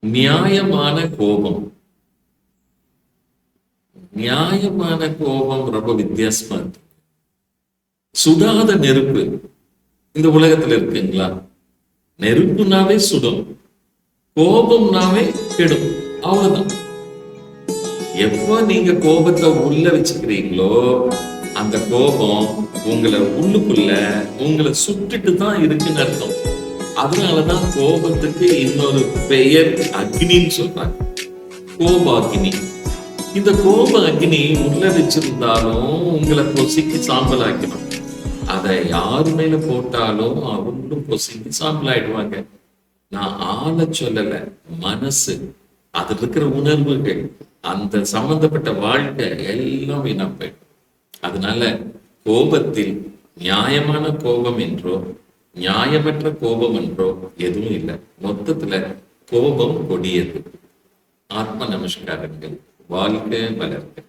நியாயமான கோபம். நியாயமான கோபம் ரொம்ப வித்தியாசமா இருக்கு. சுடாத நெருப்பு இந்த உலகத்துல இருக்குங்களா? நெருப்புனாவே சுடும், கோபம்னாவே கெடும். அவ்வளவுதான். எப்ப நீங்க கோபத்தை உள்ள வச்சுக்கிறீங்களோ அந்த கோபம் உங்களை உள்ளுக்குள்ள உங்களை சுட்டுட்டு தான் இருக்குன்னு அர்த்தம். அதனாலதான் கோபத்துக்கு இன்னொரு பெயர் அக்னின்னு சொல்றாங்க. கோப அக்னி. இந்த கோப அக்னி உள்ள வச்சிருந்தாலும் உங்களை பொசிக்கு சாம்பல் ஆக்கணும். அதை யாரு மேல போட்டாலும் அவங்களும் பொசிக்கு சாம்பல் ஆயிடுவாங்க. நான் ஆள சொல்லல, மனசு, அது இருக்கிற உணர்வுகள், அந்த சம்பந்தப்பட்ட வாழ்க்கை எல்லாம் வீணா போயிடும். அதனால கோபத்தில் நியாயமான கோபம் என்றோ நியாயமற்ற கோபம் என்றோ எதுவும் இல்லை. மொத்தத்துல கோபம் கொடியது. ஆத்ம நமஸ்காரங்கள். வாழ்க்கை வளர்க்க.